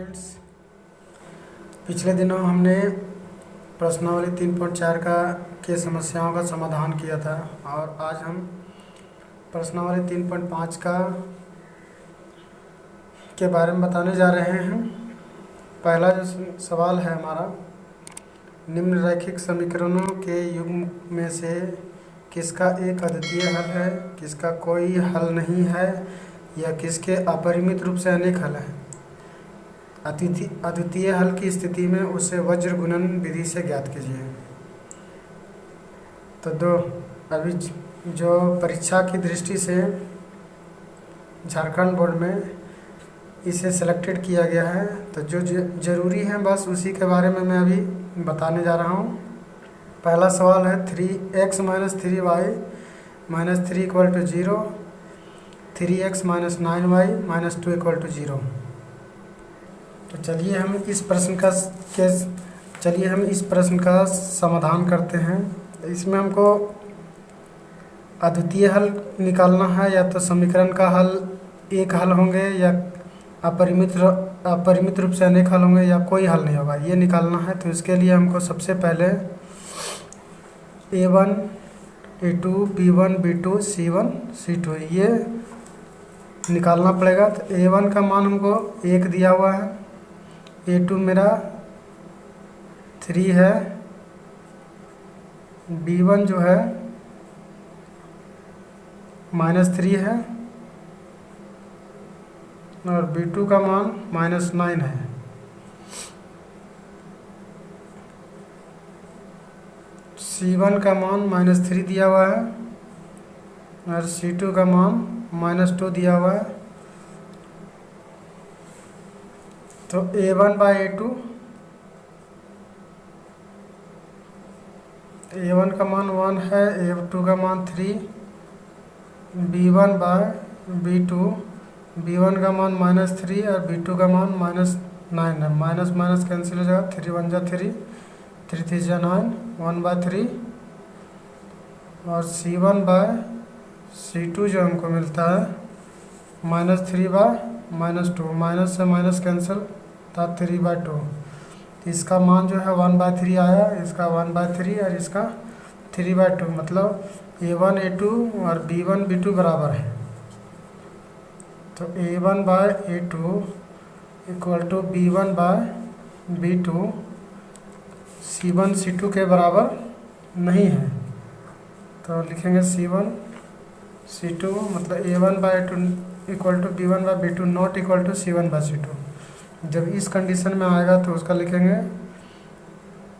Students, पिछले दिनों हमने प्रश्नावली 3.4 के समस्याओं का समाधान किया था और आज हम प्रश्नावली 3.5 के बारे में बताने जा रहे हैं। पहला जो सवाल है हमारा, निम्नलिखित समीकरणों के युग्म में से किसका एक अद्वितीय हल है, किसका कोई हल नहीं है या किसके अपरिमित रूप से अनेक हल हैं। अद्वितीय हल की स्थिति में उसे वज्र गुणन विधि से ज्ञात कीजिए। तो अभी जो परीक्षा की दृष्टि से झारखंड बोर्ड में इसे सेलेक्टेड किया गया है, तो जो ज़रूरी है बस उसी के बारे में मैं अभी बताने जा रहा हूँ। पहला सवाल है 3x - 3y - 3 = 0, 3x - 9y - 2 = 0। तो चलिए हम इस प्रश्न का समाधान करते हैं। इसमें हमको अद्वितीय हल निकालना है, या तो समीकरण का हल एक हल होंगे या अपरिमित रूप से अनेक हल होंगे या कोई हल नहीं होगा, ये निकालना है। तो इसके लिए हमको सबसे पहले a1, a2, b1, b2, c1, c2 ये निकालना पड़ेगा। तो a1 का मान हमको 1 दिया हुआ है, a2 मेरा 3 है, b1 जो है -3 है और b2 का मान -9 है। c1 का मान -3 दिया हुआ है और c2 का मान -2 दिया हुआ है। तो a1/a2, a1 का मान 1 है, a2 का मान 3, b1/b2, b1 का मान -3 और b2 का मान -9 है। माइनस माइनस कैंसिल हो जाएगा, 3 × 1 = 3, 3 × 3 = 9, 1/3 और c1/c2 जो हमको मिलता है -3/-2, माइनस से माइनस कैंसिल था 3/2। इसका मान जो है 1/3 आया, इसका 1/3 और इसका 3/2, मतलब a1 a2 और b1 b2 बराबर है। तो a1/a2 = b1/b2 c1 c2 के बराबर नहीं है। तो लिखेंगे c1 c2, मतलब a1/a2 = b1/b2 not equal to c1/c2। जब इस कंडीशन में आएगा तो उसका लिखेंगे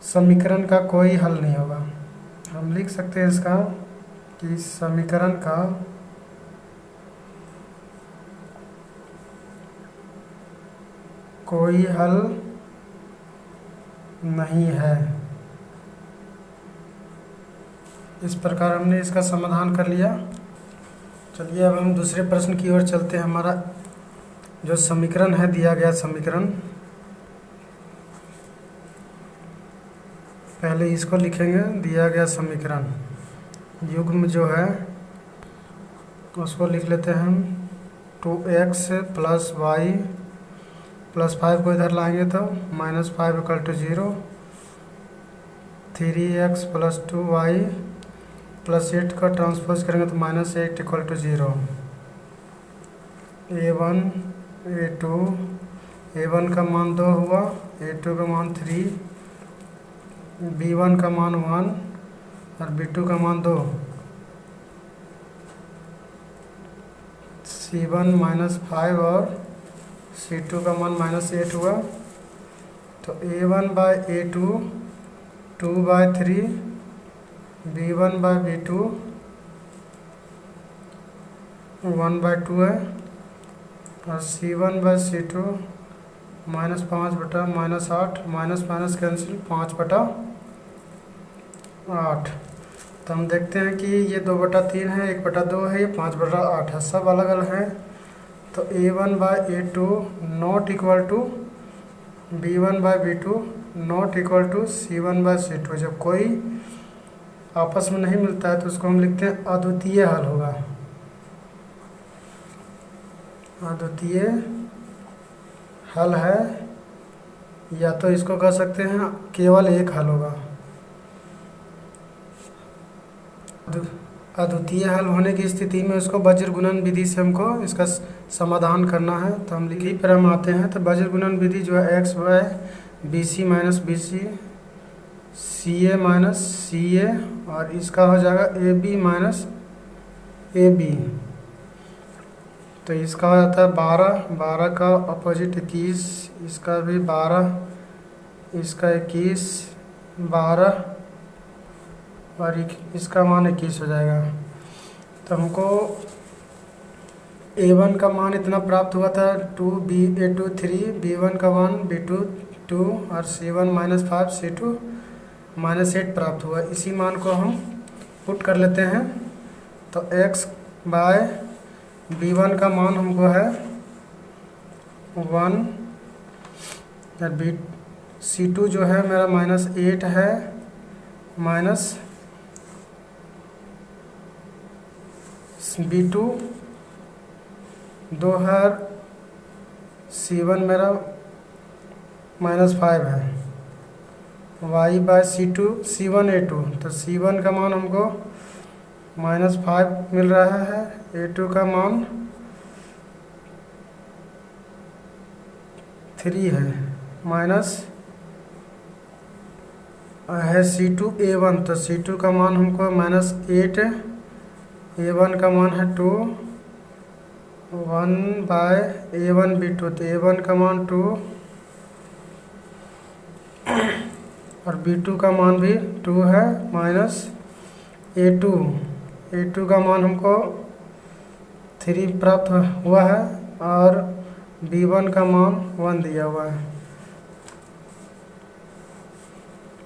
समीकरण का कोई हल नहीं होगा। हम लिख सकते हैं इसका कि समीकरण का कोई हल नहीं है। इस प्रकार हमने इसका समाधान कर लिया। चलिए अब हम दूसरे प्रश्न की ओर चलते हैं। हमारा जो समीकरण है, दिया गया समीकरण, पहले इसको लिखेंगे। दिया गया समीकरण युग्म जो है उसको लिख लेते हैं हम। 2x + y + 5 को इधर लाएंगे तो -5 = 0, 3x + 2y + 8 का ट्रांसपोज करेंगे तो -8 = 0। a1 a2, a1 का मान 2 हुआ, a2 का मान 3, b1 का मान 1 और b2 का मान 2, c1 -5 और c2 का मान -8 हुआ। तो a1/a2 2/3, b1/b2 1/2 है और c1/c2 -5/-8, माइनस माइनस कैंसिल 5/8। तो हम देखते हैं कि ये 2/3 है, 1/2 है, ये 5/8 है, सब अलग अलग हैं। तो a1/a2 not equal to b1/b2 not equal to c1/c2। जब कोई आपस में नहीं मिलता है तो उसको हम लिखते हैं अद्वितीय हल होगा। अद्वितीय हल है या तो इसको कह सकते हैं केवल एक हल होगा। अद्वितीय हल होने की स्थिति में उसको वज्र गुणन विधि से हमको इसका समाधान करना है। तो हम लिखी पर हम आते हैं। तो वज्र गुणन विधि जो है x by B C minus B C, C A minus C A, और इसका हो जाएगा A B minus A B. तो इसका हो जाता है 12, 12 का अपोजिट 21, इसका भी 12, इसका 21, 12 और इसका मान 21 हो जाएगा। तो हमको a1 का मान इतना प्राप्त हुआ था 2, a2 3, b1 का 1, b2 2 और c1 -5, c2 -8 प्राप्त हुआ। इसी मान को हम पुट कर लेते हैं। तो x बाय b1 का मान हमको है 1, और c2 जो है मेरा -8 है, माइनस b2 2 है, c1 मेरा -5 है, y bye c2 c1 a2। तो c1 का मान हमको -5 मिल रहा है, a2 का मान 3 है, माइनस है c2 a1। तो c2 का मान हमको -8, a1 का मान है 2, 1 बाय a1 b2। तो a1 का मान 2 और b2 का मान भी 2 है, माइनस a2 का मान हमको 3 प्राप्त हुआ है, और b1 का मान 1 दिया हुआ है।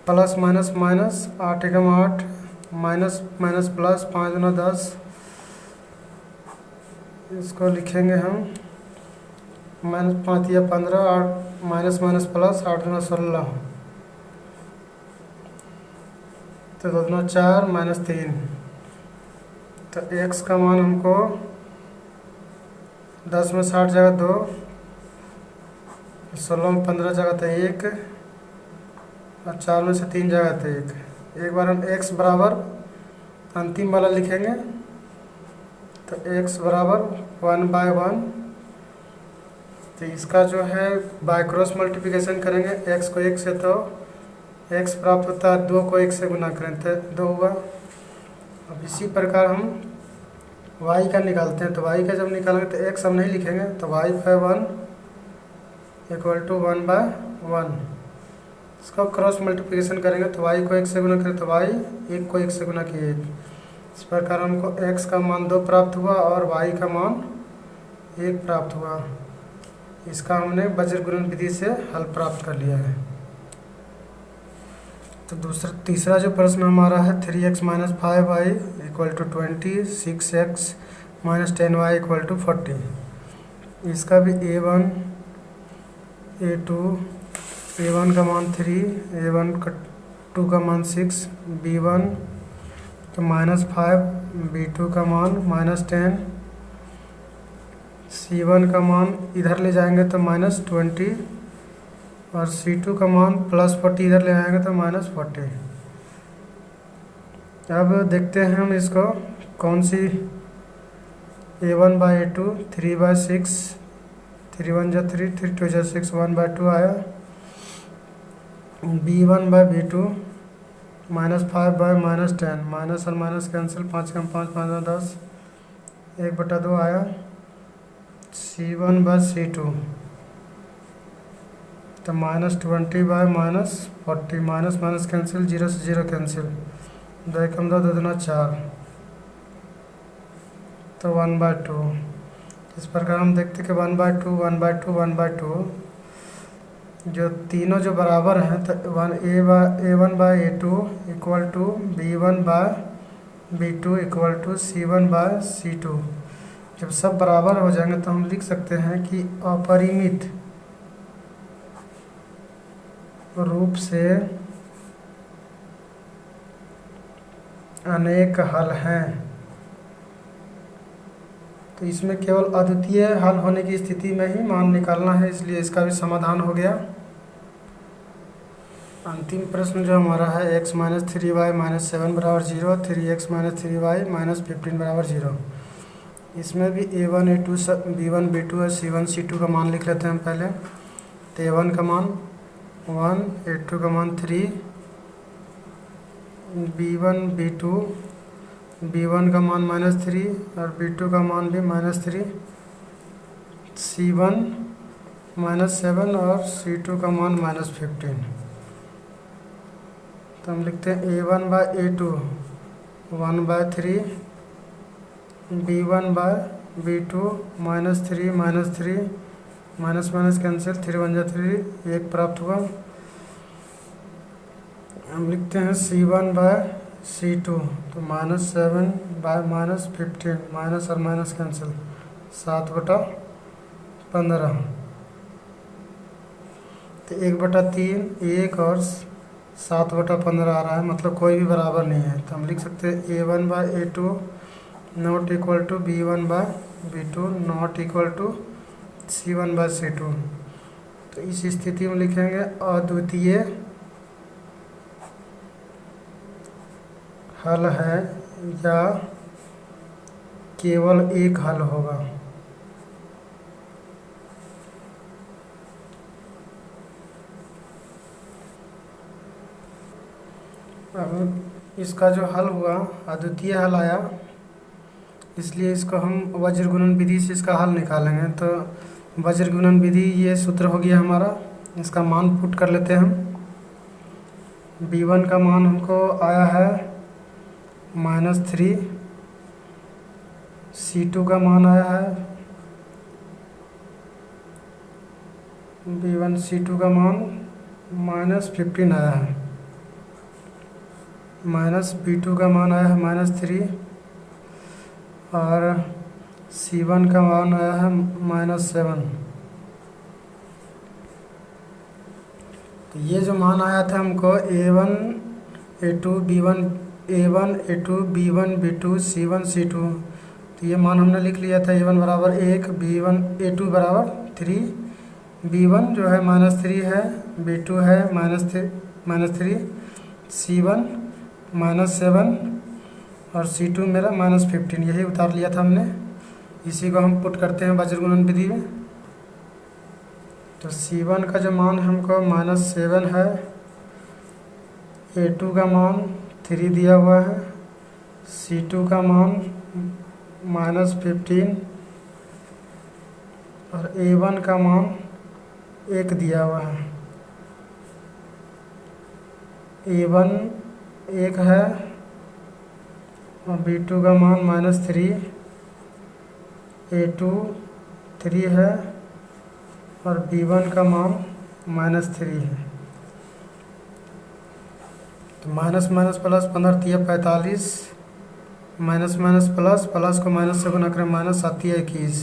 प्लस माइनस माइनस, 8 एकम 8, माइनस माइनस प्लस, 5 दूना 10। इसको लिखेंगे हम -5 या 15, 8 माइनस माइनस प्लस, 8 दूना 16, तो 2 दूना 4, -3। तो x का मान हमको 10 में 60 जगह 2, 16 में 15 जगह तो 1, और 4 में से 3 जगह तो 1। एक बार हम x बराबर अंतिम वाला लिखेंगे। तो x बराबर 1/1। तो इसका जो है बाय क्रॉस मल्टीप्लिकेशन करेंगे, x को 1 से तो x प्राप्त होता है, 2 को 1 से गुना करें तो 2 हुआ। अब इसी प्रकार हम y का निकालते हैं। तो y का जब निकालेंगे तो x हम नहीं लिखेंगे, तो y बाय 1 = 1/1। इसका क्रॉस मल्टीप्लिकेशन करेंगे तो y को 1 से गुना करें तो y, 1 को 1 से गुना किए 1। इस प्रकार हमको x का मान 2 प्राप्त हुआ और y का मान 1 प्राप्त हुआ। इसका हमने वज्र गुणन विधि से हल प्राप्त कर लिया है। तो तीसरा जो प्रश्न हमारा है 3x - 5y = 20, 6x - 10y = 40। इसका भी a1 a2, a1 का मान 3, a2 का मान 6, b1 तो -5, b2 का मान -10, c1 का मान इधर ले जाएंगे तो -20, और c2 का मान +40 इधर ले जाएंगे तो -40। अब देखते हैं हम इसको कौन सी, a1/a2 3/6, 3 × 1 = 3, 3 × 2 = 6, 1/2 आया। b1/b2 -5/10, माइनस और माइनस कैंसिल, 5 कम 5, 5 में 10, 1/2 आया। c1/c2 तो -20/-40, माइनस माइनस कैंसिल, 0 से 0 कैंसिल, 2 कम 2, 2 दूना 4, तो 1/2। इस प्रकार हम देखते कि 1/2, 1/2, 1/2 जो तीनों जो बराबर हैं, तो a1/a2 = b1/b2 = c1/c2। जब सब बराबर हो जाएंगे तो हम लिख सकते हैं कि अपरिमित रूप से अनेक हल हैं। तो इसमें केवल अद्वितीय हल होने की स्थिति में ही मान निकालना है, इसलिए इसका भी समाधान हो गया। अंतिम प्रश्न जो हमारा है x माइनस 3y माइनस 7 बराबर 0, 3x माइनस 3y माइनस 15 बराबर 0। इसमें भी a1 a2 b1 b2 और c1 c2 का मान लिख लेते हैं हम पहले। तो a1 का मान 1, a2 का मान 3, b1 b2, b1 का मान -3 और b2 का मान भी -3, c1 -7 और c2 का मान -15। तो हम लिखते हैं a1 by a2 1/3, b1 by b2 -3 -3 minus minus cancel, 3 1 जा 3, 1 प्राप्त हुआ। हम लिखते हैं c1 बाय c2, तो -7 बाय -15, माइनस और माइनस कैंसिल, 7/15। तो 1/3 1 और 7/15 आ रहा है, मतलब कोई भी बराबर नहीं है। तो हम लिख सकते हैं a1 by a2 not equal to b1 by b2 not equal to c1 by c2। तो इस स्थिति में लिखेंगे अद्वितीय हल है या केवल एक हल होगा। अब इसका जो हल हुआ अद्वितीय हल आया, इसलिए इसको हम वज्र गुणन विधि से इसका हल निकालेंगे। तो वज्र गुणन विधि ये सूत्र हो गया हमारा। इसका मान पुट कर लेते हैं हम। b1 का मान हमको आया है -3, c2 का मान आया है b1 c2 का मान -15 आया है, -b2 का मान आया है -3 और c1 का मान आया है -7। तो ये जो मान आया था हमको a1 a2 b1 a1 a2 b1 b2 c1 c2, तो ये मान हमने लिख लिया था। a1 बराबर 1, b1 a2 बराबर 3, b1 जो है -3 है, b2 है -3, c1 -7 और c2 मेरा -15, यही उतार लिया था हमने। इसी को हम पुट करते हैं वज्र गुणन विधि में। तो c1 का जो मान हमको -7 है, a2 का मान 3 दिया हुआ है, c2 का मान -15 और a1 का मान 1 दिया हुआ है। a1 1 है और b2 का मान -3, a2 3 है और b1 का मान -3 है। तो minus minus plus 15 3 45, minus minus plus, plus को माइनस से गुना करें -7 21,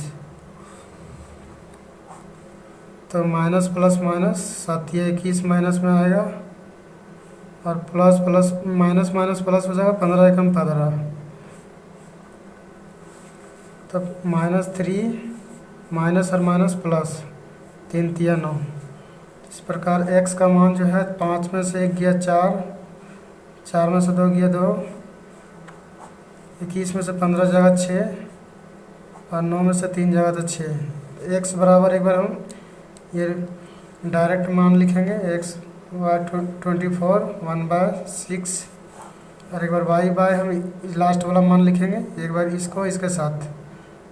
तो माइनस प्लस माइनस 7 21 माइनस में आएगा और plus plus minus minus plus हो जाएगा, 15 एकम 15, तब -3 माइनस और माइनस प्लस 3 3 9। इस प्रकार x का मान जो है 5 में से 1 गया 4, 4 में से 2 गया 2, 21 में से 15 जगह 6 और 9 में से 3 जगह तो 6। x बराबर एक बार हम ये डायरेक्ट मान लिखेंगे, x 24 1/6 और एक बार y बाय हम लास्ट वाला मान लिखेंगे, एक बार इसको इसके साथ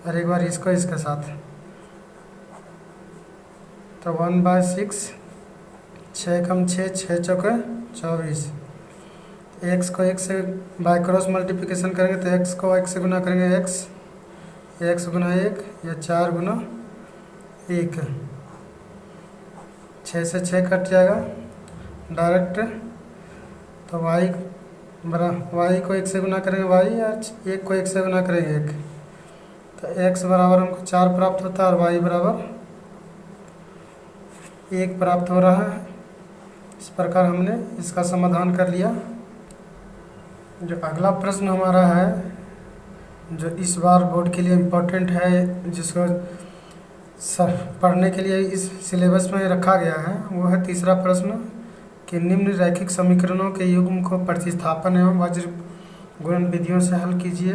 और एक बार इसको इसके साथ। तो 1/6, 6 कम 6, 6 चौके 24। x को x से बाय क्रॉस मल्टीप्लिकेशन करेंगे तो x को x से गुना करेंगे x गुना 1 या 4 गुना 1, 6 से 6 कट जाएगा डायरेक्ट। तो y को 1 से गुना करेंगे y या 1 को 1 से गुना करेंगे 1, तो x बराबर हमको 4 प्राप्त होता है और y बराबर 1 प्राप्त हो रहा है। इस प्रकार हमने इसका समाधान कर लिया। जो अगला प्रश्न हमारा है, जो इस बार बोर्ड के लिए इम्पोर्टेंट है, जिसको पढ़ने के लिए इस सिलेबस में रखा गया है, वो है तीसरा प्रश्न। कि निम्न रैखिक समीकरणों के युग्म को प्रतिस्थापन एवं वज्र गुणन विधियों से हल कीजिए।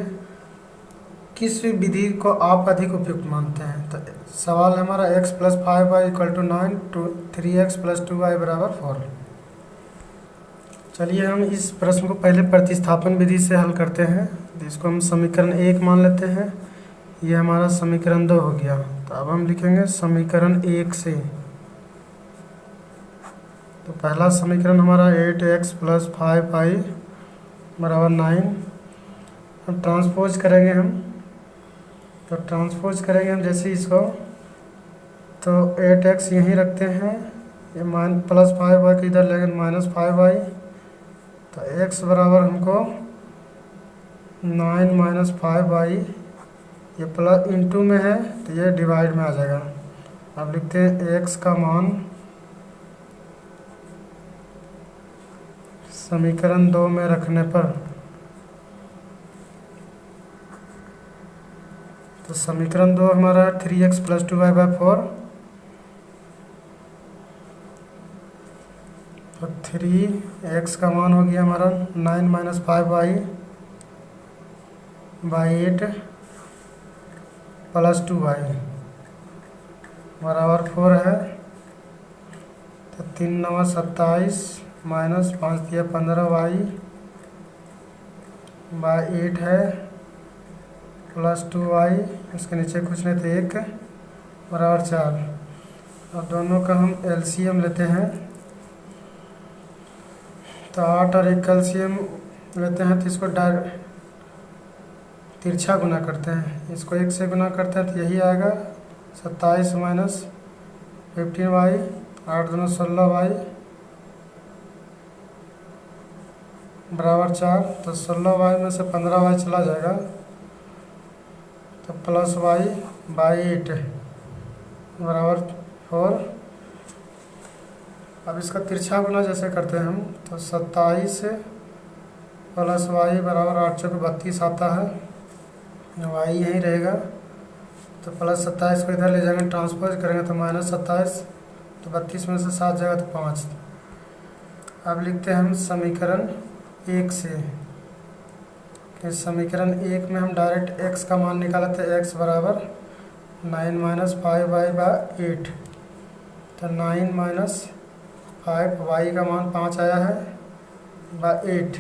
किस विधि को आप अधिक उपयुक्त मानते हैं? तो सवाल है हमारा x + 5y = 9, 3x + 2y = 4। चलिए हम इस प्रश्न को पहले प्रतिस्थापन विधि से हल करते हैं। तो इसको हम समीकरण 1 मान लेते हैं। ये हमारा समीकरण 2 हो गया। तो अब हम लिखेंगे समीकरण 1 से। तो पहला समीकरण हमारा 8x + 5y = 9। अब ट्रांसपोज करेंगे हम। तो ट्रांसपोज करेंगे हम जैसे इसको, तो 8x यहीं रखते हैं, ये +5y को इधर लेंगे -5y। तो x बराबर हमको 9 - 5y, ये प्लस इंटू में है तो ये डिवाइड में आ जाएगा। अब लिखते हैं x का मान समीकरण 2 में रखने पर, तो समीकरण 2 हमारा 3x + 2y/4। तो 3x का मान हो गया हमारा 9 - 5y/8 + 2y बराबर 4 है। तो 3 × 9 = 27 -5 × 15y/8 है + 2y, इसके नीचे कुछ नहीं तो 1 बराबर 4। अब दोनों का हम एलसीएम लेते हैं। तो 8 और 1 का एलसीएम लेते हैं तो इसको तिरछा गुना करते हैं। इसको 1 से गुना करते हैं तो यही आएगा 27 - 15y, 8 दूना 16y बराबर 4। तो 16y में से 15y चला जाएगा तो +y/8 बराबर 4। अब इसका तिरछा गुना जैसे करते हैं हम, तो 27 +y बराबर 8 × 32 आता है, y यहीं रहेगा। तो +27 को इधर ले जाएंगे, ट्रांसपोज करेंगे तो -27, तो 32 में से 7 जाएगा तो 5। अब लिखते हैं हम समीकरण 1 से। इस समीकरण 1 में हम डायरेक्ट x का मान निकाला था, x बराबर 9 - 5y/8। तो 9 - 5y का मान 5 आया है /8।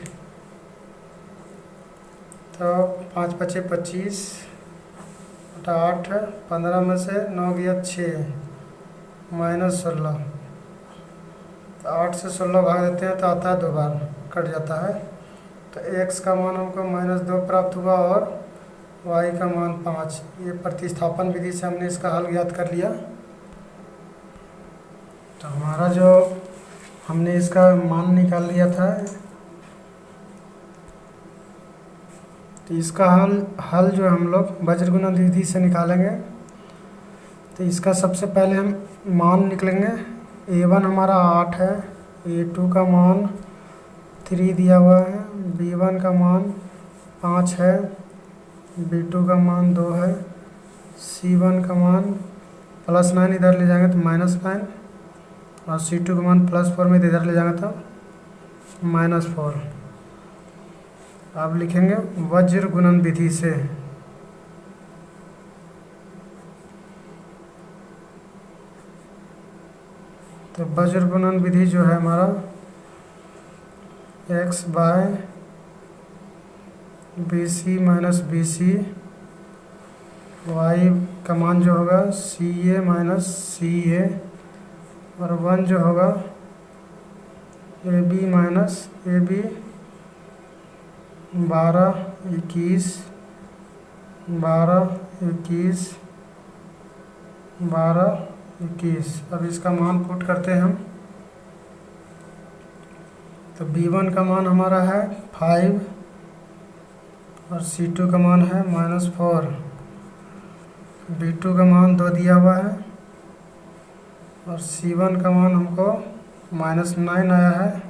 तो 5 × 5 = 25 बटा 8, 15 में से 9 गया 6 -16। तो 8 से 16 भाग देते हैं तो आता है 2 बार, कट जाता है। तो x का मान हमको -2 प्राप्त हुआ और y का मान 5। ये प्रतिस्थापन विधि से हमने इसका हल ज्ञात कर लिया। तो हमारा जो हमने इसका मान निकाल लिया था, तो इसका हल जो हम लोग वज्र गुणन विधि से निकालेंगे। तो इसका सबसे पहले हम मान निकलेंगे। a1 हमारा 8 है, a2 का मान 3 दिया हुआ है, b1 का मान 5 है, b2 का मान 2 है, c1 का मान +9 इधर ले जाएंगे तो -9, और c2 का मान +4 में इधर ले जाएंगे तो -4। अब लिखेंगे वज्र गुणन विधि से। तो वज्र गुणन विधि जो है हमारा x/BC - BC, y का मान जो होगा CA - CA, और 1 जो होगा AB - AB, 12 21 12 21 12 21। अब इसका मान पुट करते हैं हम। तो b1 का मान हमारा है 5 और c2 का मान है -4, b2 का मान 2 दिया हुआ है, और c1 का मान हमको -9 आया है।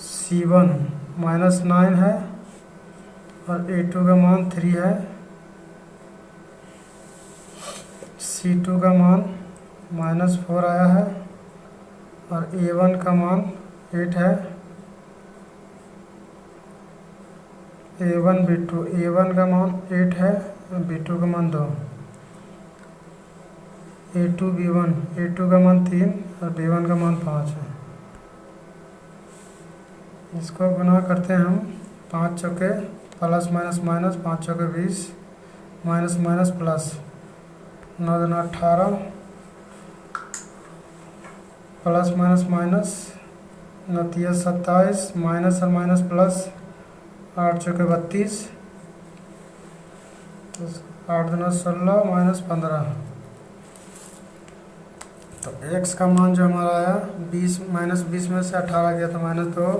c1 -9 है और a2 का मान 3 है, c2 का मान -4 आया है और A1 का मान 8 है। A1 B2, A1 का मान 8 है और B2 का मान 2। A2 B1, A2 का मान 3 और B1 का मान 5 है। इसको गुना करते हैं हम, 5 चौके प्लस माइनस माइनस, 5 चौके 20, माइनस माइनस प्लस, 9 दूना 18, प्लस माइनस माइनस, 9 तिया 27, माइनस और माइनस प्लस, 8 चौके 32, 8 दूना 16, माइनस 15। तो x का मान जो हमारा आया 20, -20 में से 18 गया तो -2।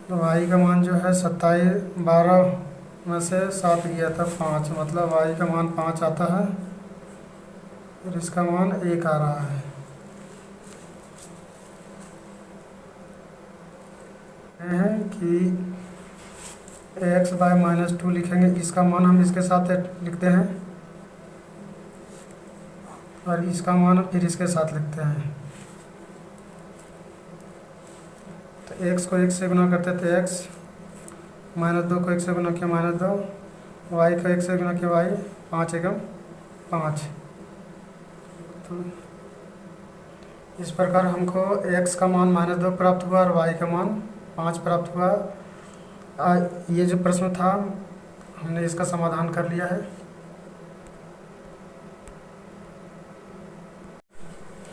तो y का मान जो है 12 में से 7 गया था 5, मतलब y का मान 5 आता है और इसका मान 1 आ रहा है। कि x/-2 लिखेंगे, इसका मान हम इसके साथ लिखते हैं और इसका मान फिर इसके साथ लिखते हैं। तो x को 1 से गुना करते थे x, -2 को 1 से गुना किया -2, y को 1 से गुना किया y, 5 एकम 5। तो इस प्रकार हमको x का मान -2 प्राप्त हुआ और y का मान 5 प्राप्त हुआ। ये जो प्रश्न था हमने इसका समाधान कर लिया है।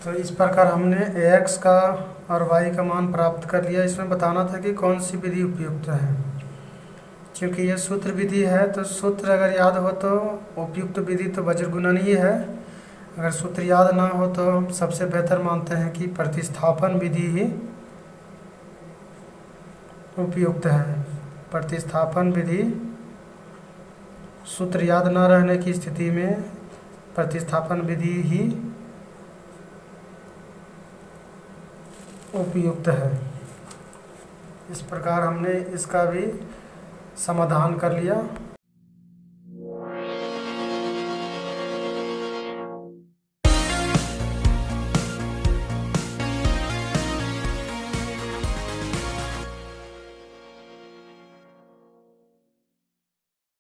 तो इस प्रकार हमने x का और y का मान प्राप्त कर लिया। इसमें बताना था कि कौन सी विधि उपयुक्त है। क्योंकि ये सूत्र विधि है तो सूत्र अगर याद हो तो उपयुक्त विधि तो वज्र गुणन ही है। अगर सूत्र याद ना हो तो हम सबसे बेहतर मानते हैं कि प्रतिस्थापन विधि ही उपयुक्त है। प्रतिस्थापन विधि, सूत्र याद न रहने की स्थिति में प्रतिस्थापन विधि ही उपयुक्त है। इस प्रकार हमने इसका भी समाधान कर लिया।